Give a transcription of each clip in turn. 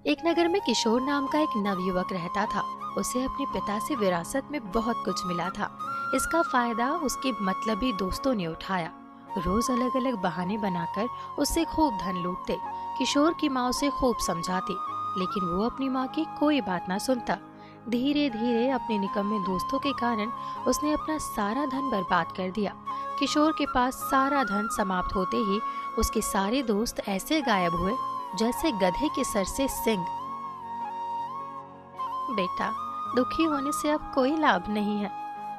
एक नगर में किशोर नाम का एक नवयुवक रहता था। उसे अपने पिता से विरासत में बहुत कुछ मिला था। इसका फायदा उसके मतलबी दोस्तों ने उठाया। रोज अलग अलग बहाने बनाकर उससे खूब धन लूटते। किशोर की माँ उसे खूब समझाती, लेकिन वो अपनी माँ की कोई बात ना सुनता। धीरे धीरे अपने निकम्मे दोस्तों के कारण उसने अपना सारा धन बर्बाद कर दिया। किशोर के पास सारा धन समाप्त होते ही उसके सारे दोस्त ऐसे गायब हुए जैसे गधे के सर से सींग। बेटा, दुखी होने से अब कोई लाभ नहीं है।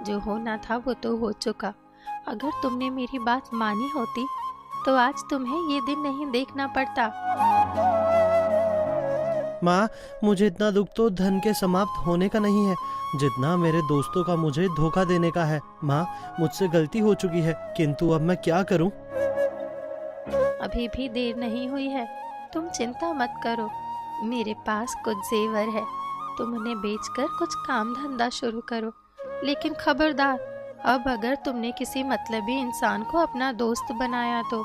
जो होना था वो तो हो चुका। अगर तुमने मेरी बात मानी होती तो आज तुम्हें ये दिन नहीं देखना पड़ता। माँ, मुझे इतना दुख तो धन के समाप्त होने का नहीं है, जितना मेरे दोस्तों का मुझे धोखा देने का है। माँ, मुझसे गलती हो चुकी है, किंतु अब मैं क्या करूँ? अभी भी देर नहीं हुई है। तुम चिंता मत करो। मेरे पास कुछ जेवर है। तुम उन्हें बेचकर कुछ काम धंधा शुरू करो। लेकिन खबरदार, अब अगर तुमने किसी मतलबी इंसान को अपना दोस्त बनाया तो।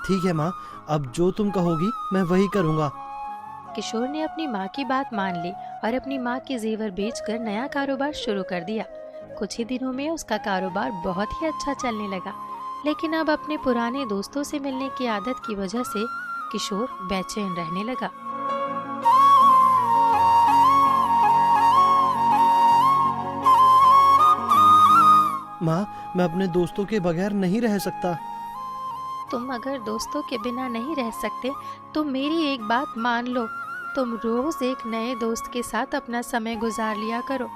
ठीक है माँ, अब जो तुम कहोगी मैं वही करूँगा। किशोर ने अपनी माँ की बात मान ली और अपनी माँ के जेवर बेचकर नया कारोबार शुरू कर दिया। कुछ ही दिनों में उसका कारोबार बहुत ही अच्छा चलने लगा। लेकिन अब अपने पुराने दोस्तों से मिलने की आदत की वजह से किशोर बेचैन रहने लगा। माँ, मैं अपने दोस्तों के बगैर नहीं रह सकता। तुम अगर दोस्तों के बिना नहीं रह सकते तो मेरी एक बात मान लो। तुम रोज एक नए दोस्त के साथ अपना समय गुजार लिया करो।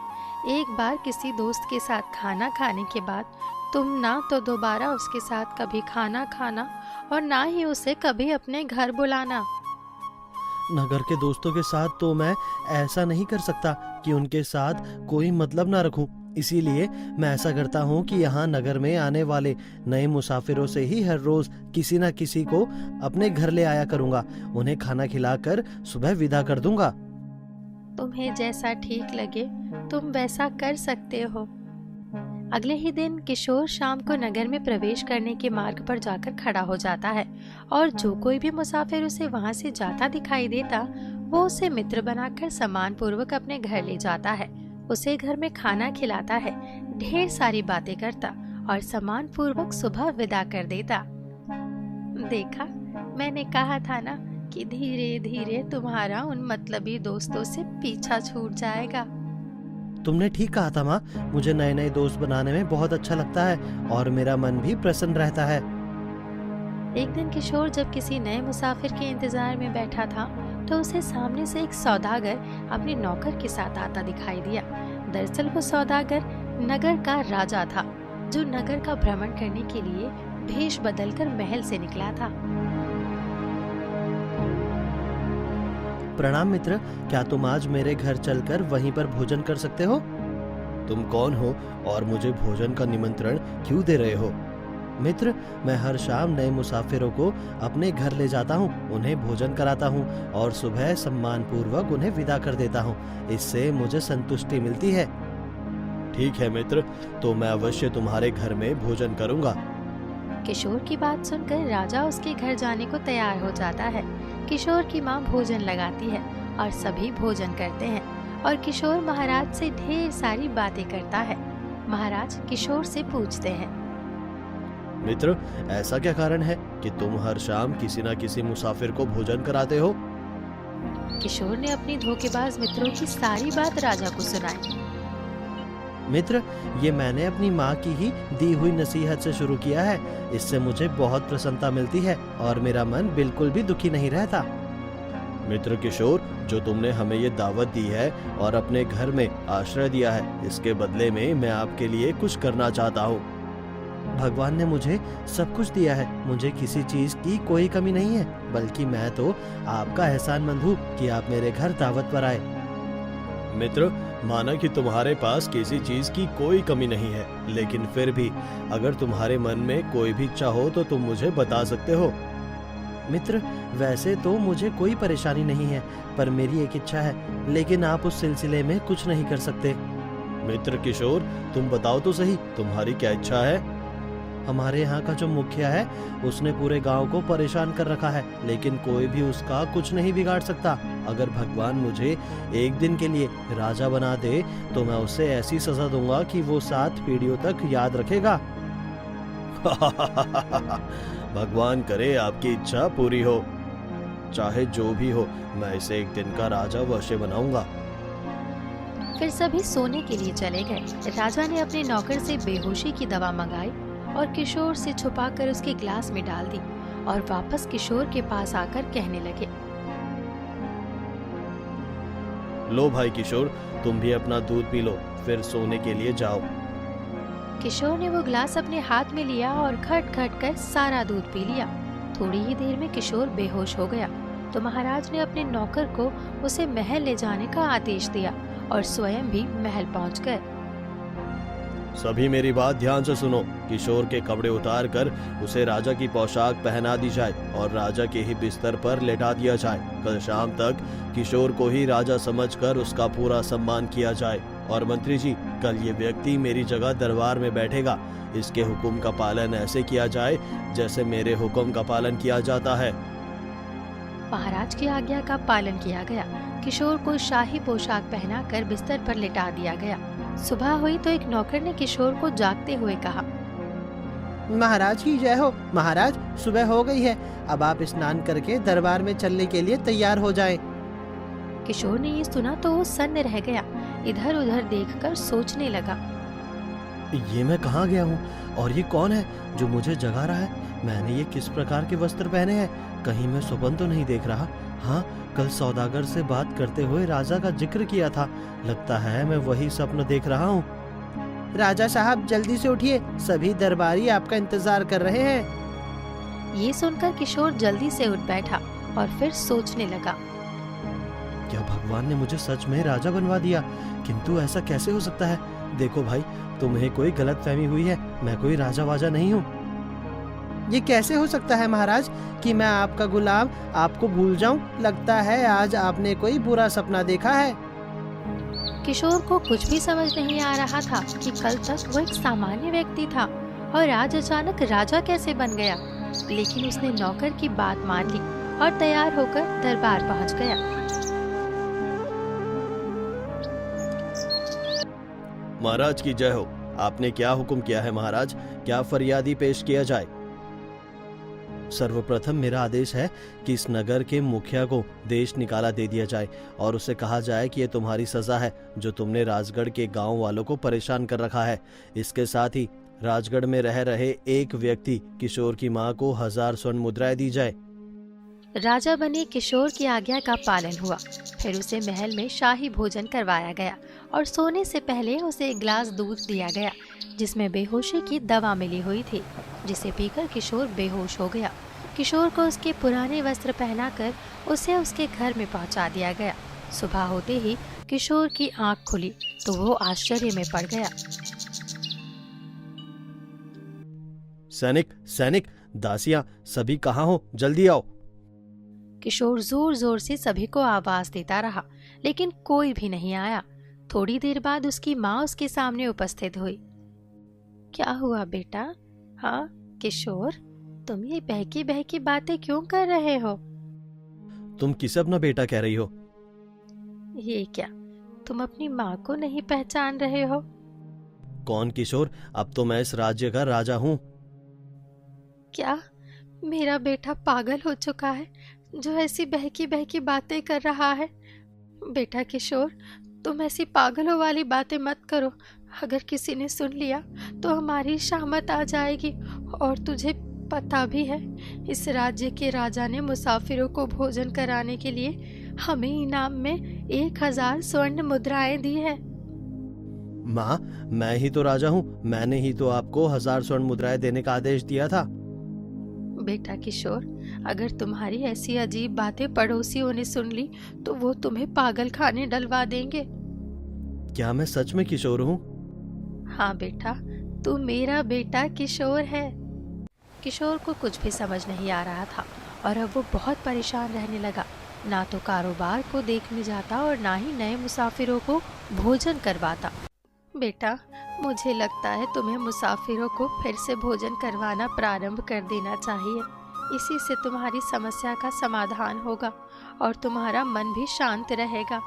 एक बार किसी दोस्त के साथ खाना खाने के बाद तुम ना तो दोबारा उसके साथ कभी खाना खाना और ना ही उसे कभी अपने घर बुलाना। नगर के दोस्तों के साथ तो मैं ऐसा नहीं कर सकता कि उनके साथ कोई मतलब ना रखूं। इसीलिए मैं ऐसा करता हूं कि यहाँ नगर में आने वाले नए मुसाफिरों से ही हर रोज किसी न किसी को अपने घर ले आया करूंगा। उन्हें खाना खिलाकर सुबह विदा कर दूंगा। तुम्हें जैसा ठीक लगे तुम वैसा कर सकते हो। अगले ही दिन किशोर शाम को नगर में प्रवेश करने के मार्ग पर जाकर खड़ा हो जाता है और जो कोई भी मुसाफिर उसे वहां से जाता दिखाई देता वो उसे मित्र बनाकर सम्मान पूर्वक अपने घर ले जाता है। उसे घर में खाना खिलाता है, ढेर सारी बातें करता और सम्मान पूर्वक सुबह विदा कर देता। देखा, मैंने कहा था ना कि धीरे धीरे तुम्हारा उन मतलबी दोस्तों से पीछा छूट जाएगा। तुमने ठीक कहा था माँ, मुझे नए नए दोस्त बनाने में बहुत अच्छा लगता है और मेरा मन भी प्रसन्न रहता है। एक दिन किशोर जब किसी नए मुसाफिर के इंतजार में बैठा था तो उसे सामने से एक सौदागर अपने नौकर के साथ आता दिखाई दिया। दरअसल वो सौदागर नगर का राजा था, जो नगर का भ्रमण करने के लिए भेष बदलकर महल से निकला था। प्रणाम मित्र, क्या तुम आज मेरे घर चलकर वहीं पर भोजन कर सकते हो? तुम कौन हो और मुझे भोजन का निमंत्रण क्यों दे रहे हो? मित्र, मैं हर शाम नए मुसाफिरों को अपने घर ले जाता हूँ, उन्हें भोजन कराता हूँ और सुबह सम्मान पूर्वक उन्हें विदा कर देता हूँ। इससे मुझे संतुष्टि मिलती है। ठीक है मित्र, तो मैं अवश्य तुम्हारे घर में भोजन करूँगा। किशोर की बात सुनकर राजा उसके घर जाने को तैयार हो जाता है। किशोर की माँ भोजन लगाती है और सभी भोजन करते हैं और किशोर महाराज से ढेर सारी बातें करता है। महाराज किशोर से पूछते हैं, मित्र, ऐसा क्या कारण है कि तुम हर शाम किसी न किसी मुसाफिर को भोजन कराते हो? किशोर ने अपनी धोखेबाज मित्रों की सारी बात राजा को सुनाई। मित्र, ये मैंने अपनी माँ की ही दी हुई नसीहत से शुरू किया है। इससे मुझे बहुत प्रसन्नता मिलती है और मेरा मन बिल्कुल भी दुखी नहीं रहता। मित्र किशोर, जो तुमने हमें ये दावत दी है और अपने घर में आश्रय दिया है, इसके बदले में मैं आपके लिए कुछ करना चाहता हूँ। भगवान ने मुझे सब कुछ दिया है, मुझे किसी चीज की कोई कमी नहीं है, बल्कि मैं तो आपका एहसानमंद हूँ कि आप मेरे घर दावत पर आए। मित्र, माना कि तुम्हारे पास किसी चीज की कोई कमी नहीं है, लेकिन फिर भी अगर तुम्हारे मन में कोई भी इच्छा हो तो तुम मुझे बता सकते हो। मित्र, वैसे तो मुझे कोई परेशानी नहीं है, पर मेरी एक इच्छा है, लेकिन आप उस सिलसिले में कुछ नहीं कर सकते। मित्र किशोर, तुम बताओ तो सही, तुम्हारी क्या इच्छा है? हमारे यहाँ का जो मुखिया है उसने पूरे गांव को परेशान कर रखा है, लेकिन कोई भी उसका कुछ नहीं बिगाड़ सकता। अगर भगवान मुझे एक दिन के लिए राजा बना दे तो मैं उसे ऐसी सजा दूंगा कि वो 7 पीढ़ियों तक याद रखेगा। भगवान करे आपकी इच्छा पूरी हो। चाहे जो भी हो, मैं इसे एक दिन का राजा अवश्य बनाऊंगा। फिर सभी सोने के लिए चले गए। राजा ने अपने नौकर से बेहोशी की दवा मंगाई और किशोर से छुपाकर उसके ग्लास में डाल दी और वापस किशोर के पास आकर कहने लगे, लो भाई किशोर, तुम भी अपना दूध पी लो, फिर सोने के लिए जाओ। किशोर ने वो ग्लास अपने हाथ में लिया और खट खट कर सारा दूध पी लिया। थोड़ी ही देर में किशोर बेहोश हो गया तो महाराज ने अपने नौकर को उसे महल ले जाने का आदेश दिया और स्वयं भी महल पहुंच गए। सभी मेरी बात ध्यान से सुनो। किशोर के कपड़े उतार कर उसे राजा की पोशाक पहना दी जाए और राजा के ही बिस्तर पर लेटा दिया जाए। कल शाम तक किशोर को ही राजा समझकर उसका पूरा सम्मान किया जाए। और मंत्री जी, कल ये व्यक्ति मेरी जगह दरबार में बैठेगा। इसके हुक्म का पालन ऐसे किया जाए जैसे मेरे हुक्म का पालन किया जाता है। महाराज की आज्ञा का पालन किया गया। किशोर को शाही पोशाक पहनाकर बिस्तर पर लिटा दिया गया। सुबह हुई तो एक नौकर ने किशोर को जागते हुए कहा, महाराज की जय हो। महाराज, सुबह हो गई है, अब आप स्नान करके दरबार में चलने के लिए तैयार हो जाएं। किशोर ने ये सुना तो वो सन्न रह गया। इधर उधर देखकर सोचने लगा, ये मैं कहाँ गया हूँ और ये कौन है जो मुझे जगा रहा है? मैंने ये किस प्रकार के वस्त्र पहने हैं? कहीं मैं स्वप्न तो नहीं देख रहा? हाँ, कल सौदागर से बात करते हुए राजा का जिक्र किया था। लगता है मैं वही स्वप्न देख रहा हूँ। राजा साहब, जल्दी से उठिए, सभी दरबारी आपका इंतजार कर रहे हैं। ये सुनकर किशोर जल्दी से उठ बैठा और फिर सोचने लगा, क्या भगवान ने मुझे सच में राजा बनवा दिया? किंतु ऐसा कैसे हो सकता है? देखो भाई, तुम्हें कोई गलतफहमी हुई है, मैं कोई राजा वाजा नहीं हूँ। ये कैसे हो सकता है महाराज कि मैं आपका गुलाम आपको भूल जाऊं? लगता है आज आपने कोई बुरा सपना देखा है। किशोर को कुछ भी समझ नहीं आ रहा था कि कल तक वो एक सामान्य व्यक्ति था और आज अचानक राजा कैसे बन गया। लेकिन उसने नौकर की बात मान ली और तैयार होकर दरबार पहुंच गया। महाराज की जय हो। आपने क्या हुक्म किया है महाराज? क्या फरियादी पेश किया जाए? सर्वप्रथम मेरा आदेश है कि इस नगर के मुखिया को देश निकाला दे दिया जाए और उसे कहा जाए कि ये तुम्हारी सजा है जो तुमने राजगढ़ के गांव वालों को परेशान कर रखा है। इसके साथ ही राजगढ़ में रह रहे एक व्यक्ति किशोर की मां को 1000 स्वर्ण मुद्राएं दी जाए। राजा बने किशोर की आज्ञा का पालन हुआ। फिर उसे महल में शाही भोजन करवाया गया और सोने से पहले उसे एक गिलास दूध दिया गया जिसमें बेहोशी की दवा मिली हुई थी, जिसे पीकर किशोर बेहोश हो गया। किशोर को उसके पुराने वस्त्र पहनाकर उसे उसके घर में पहुंचा दिया गया। सुबह होते ही किशोर की आंख खुली तो वो आश्चर्य में पड़ गया। सैनिक, सैनिक, दासियां, सभी कहाँ हो? जल्दी आओ। किशोर जोर जोर से सभी को आवाज देता रहा लेकिन कोई भी नहीं आया। थोड़ी देर बाद उसकी माँ उसके सामने उपस्थित हुई। क्या हुआ बेटा? हाँ किशोर, तुम ये बहकी बहकी बातें क्यों कर रहे हो? तुम किसे अपना बेटा कह रही हो? ये क्या, तुम अपनी माँ को नहीं पहचान रहे हो? कौन किशोर? अब तो मैं इस राज्य का राजा हूँ। क्या मेरा बेटा पागल हो चुका है जो ऐसी बहकी बहकी बातें कर रहा है? बेटा किशोर, तुम ऐसी पागलों वाली बातें मत करो। अगर किसी ने सुन लिया तो हमारी शामत आ जाएगी। और तुझे पता भी है, इस राज्य के राजा ने मुसाफिरों को भोजन कराने के लिए हमें इनाम में 1000 स्वर्ण मुद्राएं दी है। माँ, मैं ही तो राजा हूँ। मैंने ही तो आपको 1000 स्वर्ण मुद्राएं देने का आदेश दिया था। बेटा किशोर, अगर तुम्हारी ऐसी अजीब बातें पड़ोसियों ने सुन ली तो वो तुम्हें पागल खाने डलवा देंगे। क्या मैं सच में किशोर हूँ? हाँ बेटा, तू मेरा बेटा किशोर है। किशोर को कुछ भी समझ नहीं आ रहा था और अब वो बहुत परेशान रहने लगा। ना तो कारोबार को देखने जाता और ना ही नए मुसाफिरों को भोजन करवाता। बेटा, मुझे लगता है तुम्हें मुसाफिरों को फिर से भोजन करवाना प्रारंभ कर देना चाहिए। इसी से तुम्हारी समस्या का समाधान होगा और तुम्हारा मन भी शांत रहेगा।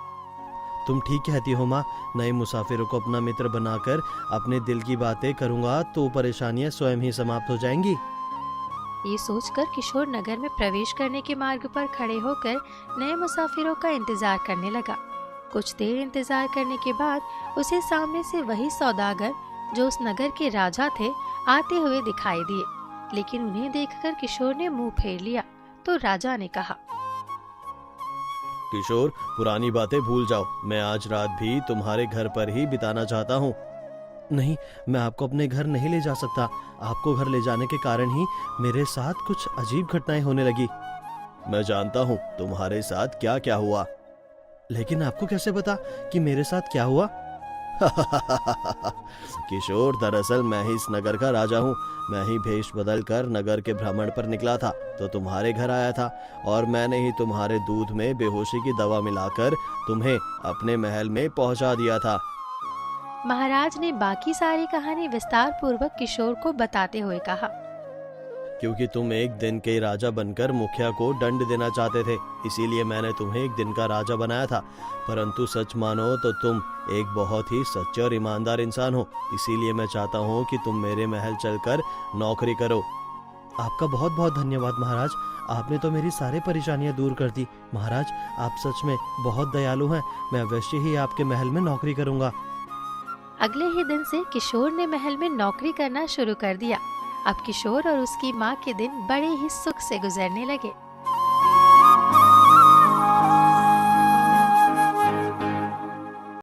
तुम ठीक कहती हो माँ। नए मुसाफिरों को अपना मित्र बनाकर अपने दिल की बातें करूँगा तो परेशानियाँ स्वयं ही समाप्त हो जाएंगी। ये सोचकर किशोर नगर में प्रवेश करने के मार्ग पर खड़े होकर नए मुसाफिरों का इंतजार करने लगा। कुछ देर इंतजार करने के बाद उसे सामने से वही सौदागर जो उस नगर के राजा थे आते हुए दिखाई दिए, लेकिन उन्हें देखकर किशोर ने मुंह फेर लिया। तो राजा ने कहा, किशोर, पुरानी बातें भूल जाओ। मैं आज रात भी तुम्हारे घर पर ही बिताना चाहता हूँ। नहीं, मैं आपको अपने घर नहीं ले जा सकता। आपको घर ले जाने के कारण ही मेरे साथ कुछ अजीब घटनाएं होने लगी। मैं जानता हूँ तुम्हारे साथ क्या क्या हुआ, लेकिन आपको कैसे पता कि मेरे साथ क्या हुआ? किशोर, दरअसल मैं ही इस नगर का राजा हूँ। मैं ही भेष बदल कर नगर के भ्रमण पर निकला था तो तुम्हारे घर आया था, और मैंने ही तुम्हारे दूध में बेहोशी की दवा मिलाकर तुम्हें अपने महल में पहुंचा दिया था। महाराज ने बाकी सारी कहानी विस्तार पूर्वक किशोर को बताते हुए कहा, क्योंकि तुम एक दिन के राजा बनकर मुखिया को दंड देना चाहते थे, इसीलिए मैंने तुम्हें एक दिन का राजा बनाया था। परंतु सच मानो तो तुम एक बहुत ही सच्चे और ईमानदार इंसान हो, इसीलिए मैं चाहता हूँ कि तुम मेरे महल चलकर नौकरी करो। आपका बहुत बहुत धन्यवाद महाराज, आपने तो मेरी सारी परेशानियां दूर कर दी। महाराज, आप सच में बहुत दयालु हैं। मैं अवश्य ही आपके महल में नौकरी करूंगा। अगले ही दिन से किशोर ने महल में नौकरी करना शुरू कर दिया। अब किशोर और उसकी माँ के दिन बड़े ही सुख से गुजरने लगे।